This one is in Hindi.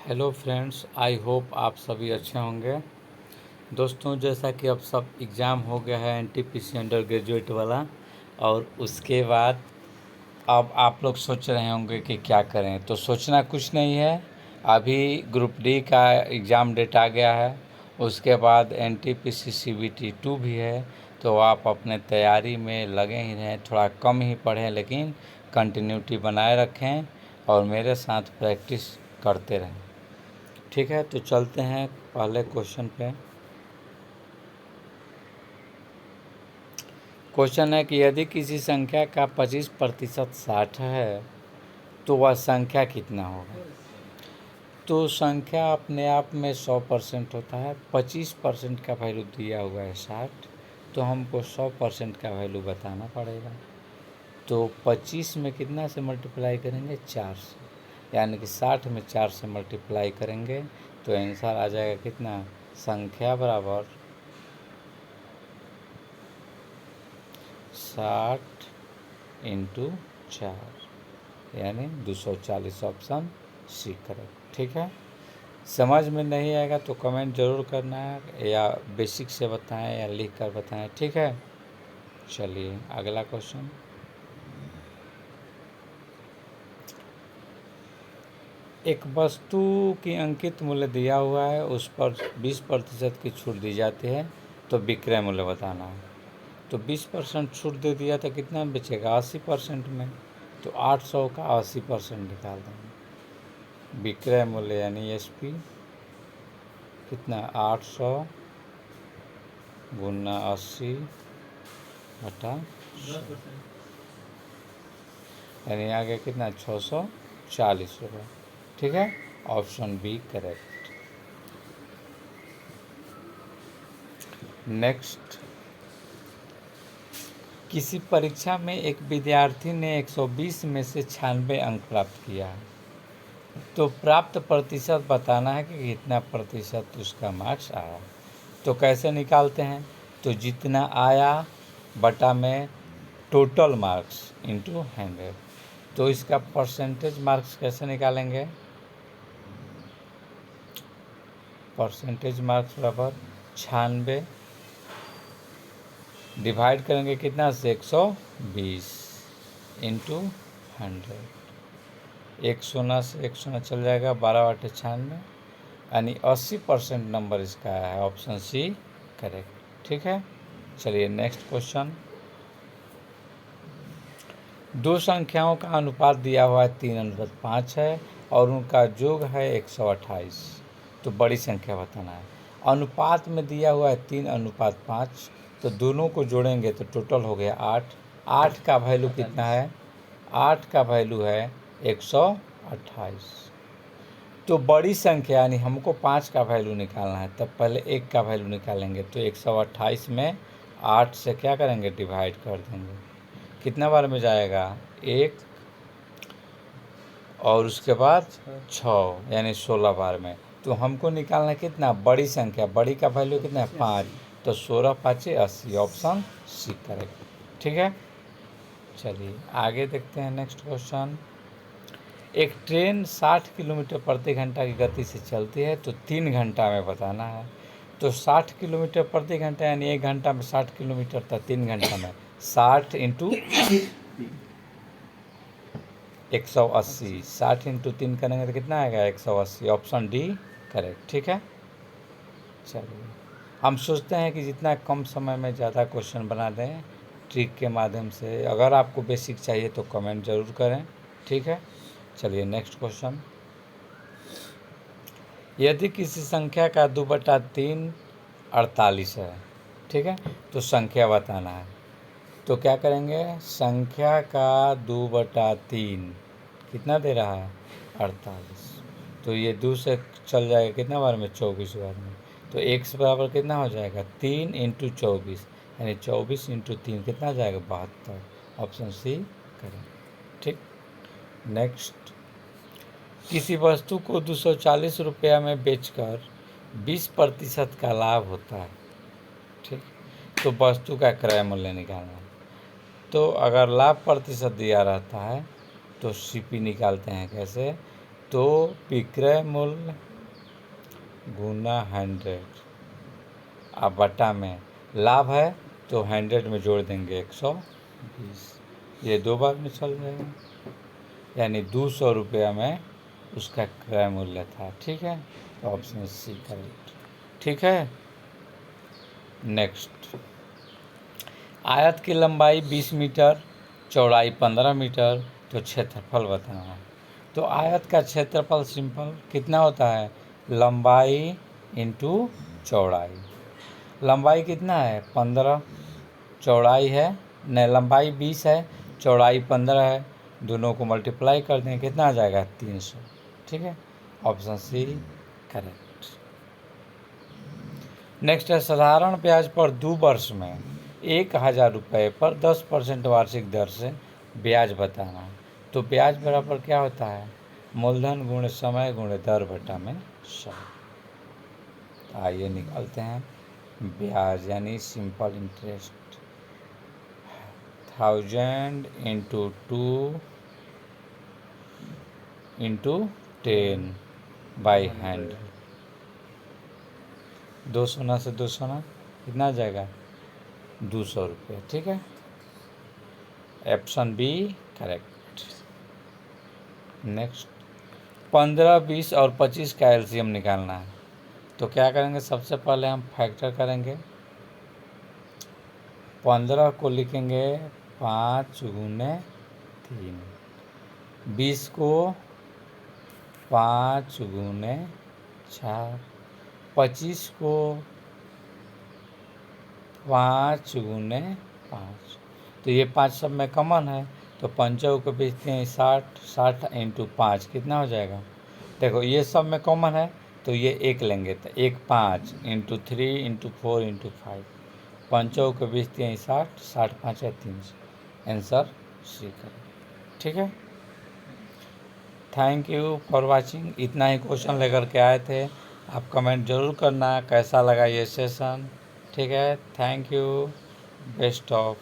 हेलो फ्रेंड्स, आई होप आप सभी अच्छे होंगे। दोस्तों, जैसा कि अब सब एग्ज़ाम हो गया है एनटीपीसी अंडर ग्रेजुएट वाला, और उसके बाद अब आप लोग सोच रहे होंगे कि क्या करें। तो सोचना कुछ नहीं है। अभी ग्रुप डी का एग्ज़ाम डेट आ गया है, उसके बाद एनटीपीसी सीबीटी 2 भी है। तो आप अपने तैयारी में लगे ही रहें, थोड़ा कम ही पढ़ें लेकिन कंटिन्यूटी बनाए रखें और मेरे साथ प्रैक्टिस करते रहें। ठीक है, तो चलते हैं पहले क्वेश्चन पे। क्वेश्चन है कि यदि किसी संख्या का 25% 60 है तो वह संख्या कितना होगा। तो संख्या अपने आप में 100% होता है। 25% का वैल्यू दिया हुआ है 60, तो हमको 100% का वैल्यू बताना पड़ेगा। तो 25 में कितना से मल्टीप्लाई करेंगे, 4 से, यानी कि 60 में 4 से मल्टीप्लाई करेंगे तो आंसर आ जाएगा कितना, संख्या बराबर 60 इंटू 4 यानी 240। Option C correct. ठीक है, समझ में नहीं आएगा तो कमेंट ज़रूर करना है, या बेसिक से बताएं या लिख कर बताएं। ठीक है, चलिए अगला क्वेश्चन। एक वस्तु की अंकित मूल्य दिया हुआ है, उस पर 20% की छूट दी जाती है, तो विक्रय मूल्य बताना है। तो 20% छूट दे दिया तो कितना बचेगा, 80% में। तो 800 का 80% निकाल देंगे। विक्रय मूल्य यानी एसपी कितना, 800 गुना 80 बटा 100, यानी आगे कितना, 640 रुपये। ठीक है, ऑप्शन बी करेक्ट। नेक्स्ट, किसी परीक्षा में एक विद्यार्थी ने 120 में से 96 अंक प्राप्त किया है, तो प्राप्त प्रतिशत बताना है कि कितना प्रतिशत उसका मार्क्स आया। तो कैसे निकालते हैं, तो जितना आया बटा में टोटल मार्क्स इंटू 100। तो इसका परसेंटेज मार्क्स कैसे निकालेंगे, परसेंटेज मार्क्स बराबर 96 डिवाइड करेंगे कितना से, 120 इंटू 100। 1 से 1 चल जाएगा, 12/96, यानी 80% नंबर इसका है। Option C correct. ठीक है, चलिए नेक्स्ट क्वेश्चन। दो संख्याओं का अनुपात दिया हुआ है 3:5 है और उनका योग है 128। तो बड़ी संख्या बताना है। अनुपात में दिया हुआ है 3:5, तो दोनों को जोड़ेंगे तो टोटल हो गया 8। 8 का वैल्यू कितना है, 8 का वैल्यू है 128। तो बड़ी संख्या यानी हमको 5 का वैल्यू निकालना है, तब पहले 1 का वैल्यू निकालेंगे। तो 128 में 8 से क्या करेंगे, डिवाइड कर देंगे। कितना बार में जाएगा, 1, और उसके बाद 6, यानी 16 बार में। तो हमको निकालना है कितना, बड़ी संख्या। बड़ी का वैल्यू कितना है, 5। तो 16×5 = 80। Option C correct. ठीक है, चलिए आगे देखते हैं नेक्स्ट क्वेश्चन। एक ट्रेन 60 किलोमीटर प्रति घंटा की गति से चलती है, तो 3 घंटा में बताना है। तो 60 किलोमीटर प्रति घंटा यानी 1 घंटा में 60 किलोमीटर, था 3 घंटा में 60 इंटू 180। 60 इंटू 3 करेंगे तो कितना आएगा, 180। Option D correct. ठीक है, चलिए हम सोचते हैं कि जितना कम समय में ज़्यादा क्वेश्चन बना दें ट्रिक के माध्यम से। अगर आपको बेसिक चाहिए तो कमेंट ज़रूर करें। ठीक है, चलिए नेक्स्ट क्वेश्चन। यदि किसी संख्या का 2/3 48 है, ठीक है, तो संख्या बताना है। तो क्या करेंगे, संख्या का 2/3 कितना दे रहा है, 48। तो ये 2 से चल जाएगा कितना बार में, 24 बार में। तो x बराबर कितना हो जाएगा, 3 इंटू 24, यानी 24 इंटू 3 कितना आ जाएगा, 72। ऑप्शन सी करें। ठीक, नेक्स्ट, किसी वस्तु को 240 रुपया में बेचकर 20% का लाभ होता है, ठीक। तो वस्तु का क्रय मूल्य निकालना है। तो अगर लाभ प्रतिशत दिया रहता है तो सीपी निकालते हैं कैसे, तो विक्रय मूल्य गुना 100, अब बटा में लाभ है तो 100 में जोड़ देंगे 120, ये 2 बार में चल जाएगा, यानी 200 रुपया में उसका क्रय मूल्य था। ठीक है, तो ऑप्शन सी करेक्ट। ठीक है, नेक्स्ट, आयत की लंबाई 20 मीटर, चौड़ाई 15 मीटर, तो क्षेत्रफल बताना है। तो आयत का क्षेत्रफल सिंपल कितना होता है, लंबाई इंटू चौड़ाई। लंबाई कितना है 15, चौड़ाई है नहीं, लंबाई 20 है, चौड़ाई 15 है, दोनों को मल्टीप्लाई कर दें कितना आ जाएगा 300। ठीक है, ऑप्शन सी करेक्ट। नेक्स्ट है, साधारण ब्याज पर 2 वर्ष में 1000 रुपये पर 10% वार्षिक दर से ब्याज बताना है। तो ब्याज बराबर क्या होता है, मूलधन गुणे समय गुणे दर बटा में 100। आइए निकालते हैं ब्याज यानी simple interest, 1000 into 2 into 10 by 100, 2 सोना से 2 सोना कितना आ जाएगा 200 रुपये। ठीक है, ऑप्शन बी करेक्ट। नेक्स्ट, 15, 20 और 25 का एलसीएम निकालना है। तो क्या करेंगे, सबसे पहले हम फैक्टर करेंगे। 15 को लिखेंगे 5 गुने 3, 20 को 5 गुने 4, 25 को 5 गुने 5। तो ये 5 सब में कॉमन है, तो 5 को बेचते हैं 60, 60 इंटू 5 कितना हो जाएगा, देखो ये सब में कॉमन है तो ये 1 लेंगे, तो 1 5 इंटू 3 इंटू 4 इंटू 5, 5 को बेचते हैं 60, 60 5 है 300, आंसर सी करें। ठीक है, थैंक यू फॉर वाचिंग। इतना ही क्वेश्चन लेकर के आए थे, आप कमेंट ज़रूर करना कैसा लगा ये सेशन। ठीक है, थैंक यू, बेस्ट ऑफ